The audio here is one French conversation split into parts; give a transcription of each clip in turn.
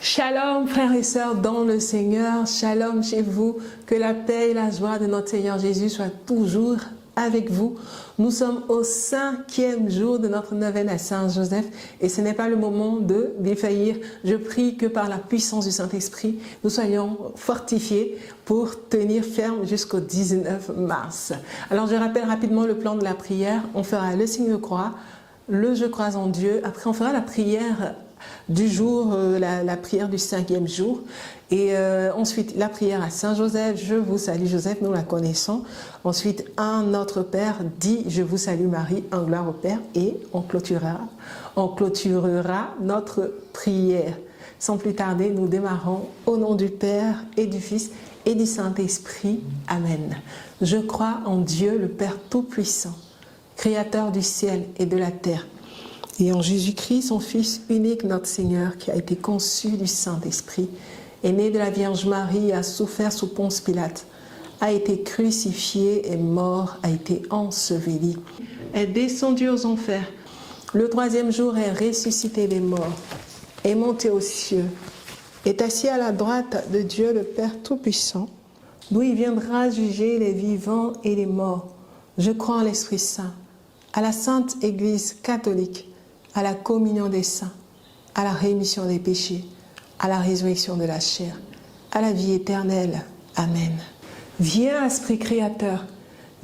Shalom frères et sœurs dans le Seigneur, shalom chez vous, que la paix et la joie de notre Seigneur Jésus soient toujours avec vous. Nous sommes au 5e jour de notre neuvaine à Saint-Joseph et ce n'est pas le moment de défaillir. Je prie que par la puissance du Saint-Esprit, nous soyons fortifiés pour tenir ferme jusqu'au 19 mars. Alors je rappelle rapidement le plan de la prière. On fera le signe de croix, le je crois en Dieu. Après on fera la prière du jour, la prière du 5e jour. Et ensuite, la prière à Saint-Joseph, je vous salue Joseph, nous la connaissons. Ensuite, un Notre Père dit, je vous salue Marie, en gloire au Père. Et on clôturera notre prière. Sans plus tarder, nous démarrons au nom du Père et du Fils et du Saint-Esprit. Amen. Je crois en Dieu, le Père Tout-Puissant, Créateur du ciel et de la terre, et en Jésus-Christ, son Fils unique, notre Seigneur, qui a été conçu du Saint-Esprit, est né de la Vierge Marie, a souffert sous Ponce Pilate, a été crucifié et mort, a été enseveli, est descendu aux enfers. Le 3e jour est ressuscité des morts, est monté aux cieux, est assis à la droite de Dieu le Père Tout-Puissant, d'où il viendra juger les vivants et les morts. Je crois en l'Esprit Saint, à la Sainte Église catholique, à la communion des saints, à la rémission des péchés, à la résurrection de la chair, à la vie éternelle. Amen. Viens, Esprit Créateur,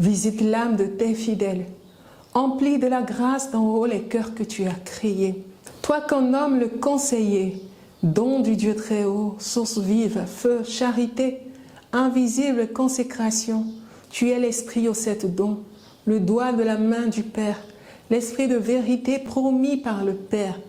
visite l'âme de tes fidèles, emplis de la grâce d'en haut les cœurs que tu as créés. Toi qu'on nomme le conseiller, don du Dieu très haut, source vive, feu, charité, invisible consécration, tu es l'Esprit aux 7 dons, le doigt de la main du Père, l'Esprit de vérité promis par le Père.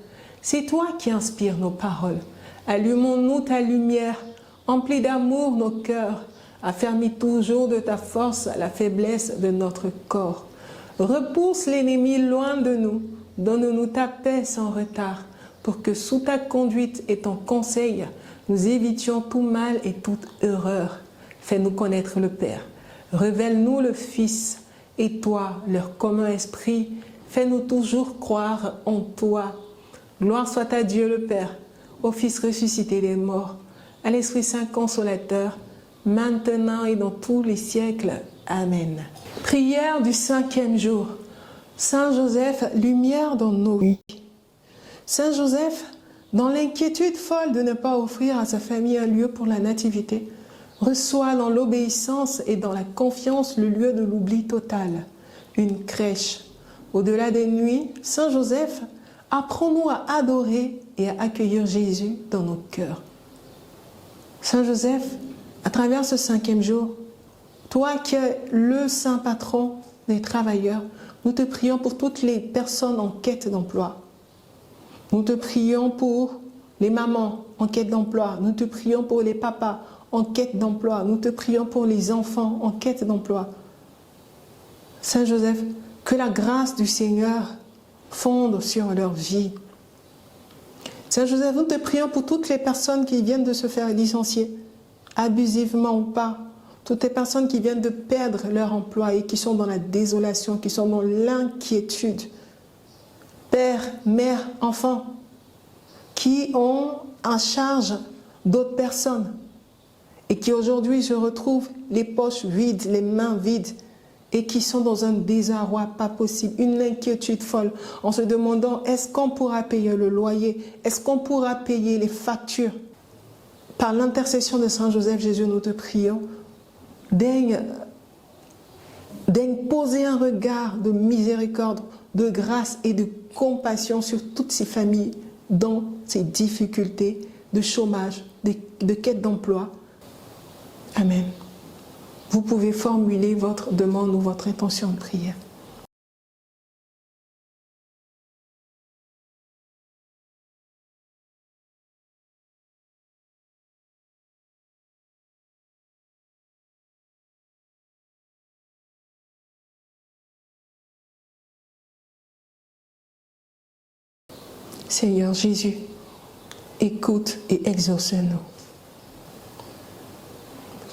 C'est toi qui inspires nos paroles. Allumons-nous ta lumière, emplis d'amour nos cœurs, affermis toujours de ta force la faiblesse de notre corps. Repousse l'ennemi loin de nous, donne-nous ta paix sans retard, pour que sous ta conduite et ton conseil, nous évitions tout mal et toute erreur. Fais-nous connaître le Père, révèle-nous le Fils, et toi, leur commun esprit, fais-nous toujours croire en toi. Gloire soit à Dieu le Père, au Fils ressuscité des morts, à l'Esprit Saint consolateur, maintenant et dans tous les siècles. Amen. Prière du 5e jour. Saint Joseph, lumière dans nos vies. Saint Joseph, dans l'inquiétude folle de ne pas offrir à sa famille un lieu pour la nativité, reçoit dans l'obéissance et dans la confiance le lieu de l'oubli total, une crèche. Au-delà des nuits, Saint Joseph, apprends-nous à adorer et à accueillir Jésus dans nos cœurs. Saint Joseph, à travers ce 5e jour, toi qui es le saint patron des travailleurs, nous te prions pour toutes les personnes en quête d'emploi. Nous te prions pour les mamans en quête d'emploi. Nous te prions pour les papas en quête d'emploi. Nous te prions pour les enfants en quête d'emploi. Saint Joseph, que la grâce du Seigneur fonde sur leur vie. Saint Joseph, nous te prions pour toutes les personnes qui viennent de se faire licencier, abusivement ou pas. Toutes les personnes qui viennent de perdre leur emploi et qui sont dans la désolation, qui sont dans l'inquiétude. Père, mère, enfants, qui ont en charge d'autres personnes et qui aujourd'hui se retrouvent les poches vides, les mains vides, et qui sont dans un désarroi pas possible, une inquiétude folle, en se demandant est-ce qu'on pourra payer le loyer, est-ce qu'on pourra payer les factures. Par l'intercession de Saint Joseph, Jésus, nous te prions, daigne poser un regard de miséricorde, de grâce et de compassion sur toutes ces familles dans ces difficultés de chômage, de quête d'emploi. Amen. Vous pouvez formuler votre demande ou votre intention de prière. Seigneur Jésus, écoute et exauce-nous.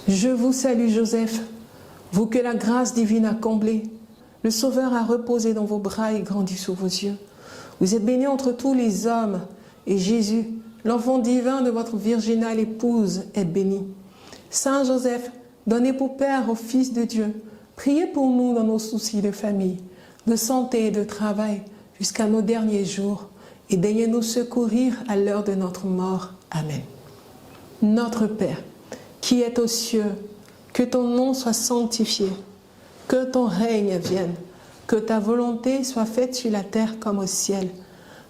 Je vous salue Joseph, vous que la grâce divine a comblé, le Sauveur a reposé dans vos bras et grandi sous vos yeux. Vous êtes béni entre tous les hommes, et Jésus, l'enfant divin de votre virginale épouse est béni. Saint Joseph, donné pour Père au Fils de Dieu, priez pour nous dans nos soucis de famille, de santé et de travail, jusqu'à nos derniers jours, et daignez nous secourir à l'heure de notre mort. Amen. Notre Père, qui es aux cieux, que ton nom soit sanctifié, que ton règne vienne, que ta volonté soit faite sur la terre comme au ciel.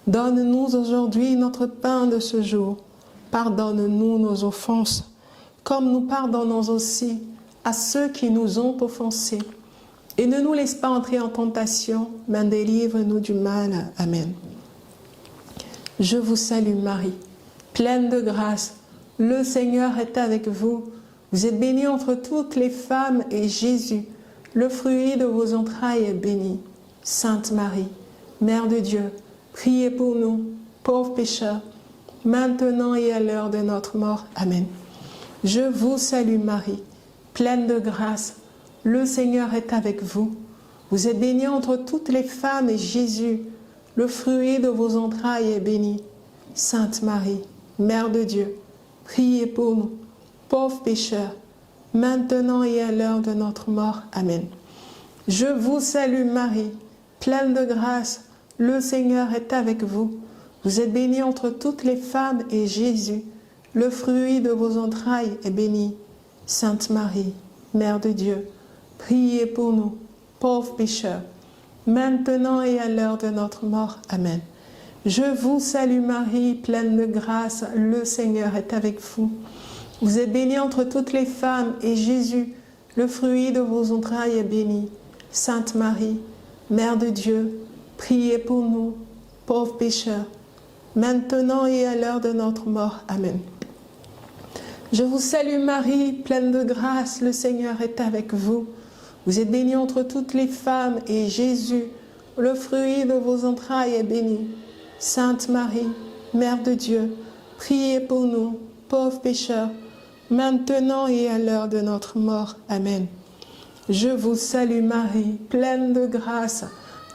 Donne-nous aujourd'hui notre pain de ce jour. Pardonne-nous nos offenses, comme nous pardonnons aussi à ceux qui nous ont offensés. Et ne nous laisse pas entrer en tentation, mais délivre-nous du mal. Amen. Je vous salue Marie, pleine de grâce. Le Seigneur est avec vous. Vous êtes bénie entre toutes les femmes et Jésus, le fruit de vos entrailles, est béni. Sainte Marie, Mère de Dieu, priez pour nous, pauvres pécheurs, maintenant et à l'heure de notre mort. Amen. Je vous salue Marie, pleine de grâce. Le Seigneur est avec vous. Vous êtes bénie entre toutes les femmes et Jésus, le fruit de vos entrailles, est béni. Sainte Marie, Mère de Dieu, priez pour nous, pauvres pécheurs, maintenant et à l'heure de notre mort. Amen. Je vous salue Marie, pleine de grâce, le Seigneur est avec vous. Vous êtes bénie entre toutes les femmes et Jésus, le fruit de vos entrailles, est béni. Sainte Marie, Mère de Dieu, priez pour nous, pauvres pécheurs, maintenant et à l'heure de notre mort. Amen. Je vous salue Marie, pleine de grâce, le Seigneur est avec vous. Vous êtes bénie entre toutes les femmes et Jésus, le fruit de vos entrailles, est béni. Sainte Marie, Mère de Dieu, priez pour nous, pauvres pécheurs, maintenant et à l'heure de notre mort. Amen. Je vous salue Marie, pleine de grâce, le Seigneur est avec vous. Vous êtes bénie entre toutes les femmes et Jésus, le fruit de vos entrailles, est béni. Sainte Marie, Mère de Dieu, priez pour nous, pauvres pécheurs, maintenant et à l'heure de notre mort. Amen. Je vous salue Marie, pleine de grâce,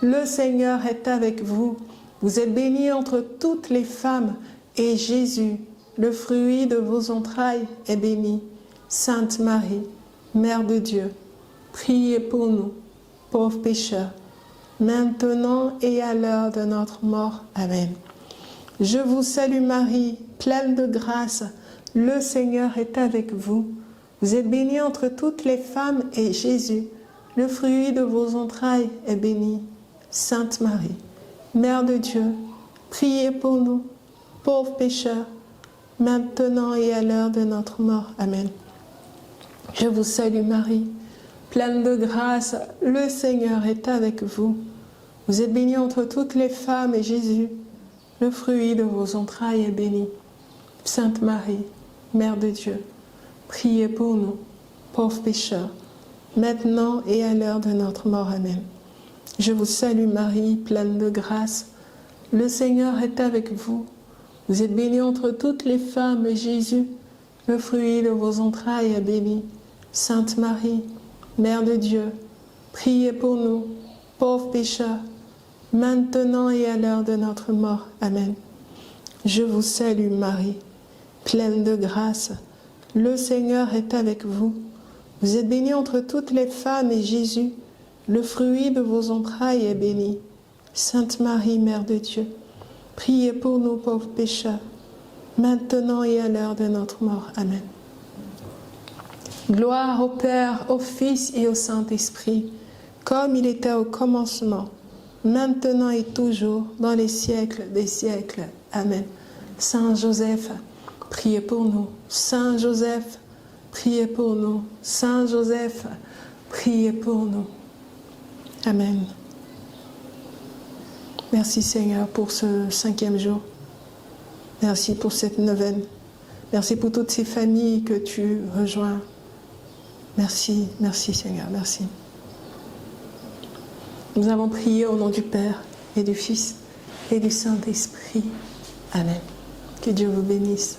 le Seigneur est avec vous. Vous êtes bénie entre toutes les femmes, et Jésus, le fruit de vos entrailles, est béni. Sainte Marie, Mère de Dieu, priez pour nous, pauvres pécheurs, maintenant et à l'heure de notre mort. Amen. Je vous salue Marie, pleine de grâce, le Seigneur est avec vous. Vous êtes bénie entre toutes les femmes, et Jésus, le fruit de vos entrailles, est béni. Sainte Marie, Mère de Dieu, priez pour nous, pauvres pécheurs, maintenant et à l'heure de notre mort. Amen. Je vous salue Marie, pleine de grâce, le Seigneur est avec vous. Vous êtes bénie entre toutes les femmes, et Jésus, le fruit de vos entrailles, est béni. Sainte Marie, Mère de Dieu, priez pour nous, pauvres pécheurs, maintenant et à l'heure de notre mort. Amen. Je vous salue Marie, pleine de grâce, le Seigneur est avec vous. Vous êtes bénie entre toutes les femmes, et Jésus, le fruit de vos entrailles, est béni. Sainte Marie, Mère de Dieu, priez pour nous, pauvres pécheurs, maintenant et à l'heure de notre mort. Amen. Je vous salue Marie, pleine de grâce, le Seigneur est avec vous. Vous êtes bénie entre toutes les femmes, et Jésus, le fruit de vos entrailles, est béni. Sainte Marie, Mère de Dieu, priez pour nous pauvres pécheurs, maintenant et à l'heure de notre mort. Amen. Gloire au Père, au Fils et au Saint-Esprit, comme il était au commencement, maintenant et toujours, dans les siècles des siècles. Amen. Saint Joseph, priez pour nous. Saint Joseph, priez pour nous. Saint Joseph, priez pour nous. Amen. Merci Seigneur pour ce 5e jour. Merci pour cette neuvaine. Merci pour toutes ces familles que tu rejoins. Merci, merci Seigneur, merci. Nous avons prié au nom du Père et du Fils et du Saint-Esprit. Amen. Que Dieu vous bénisse.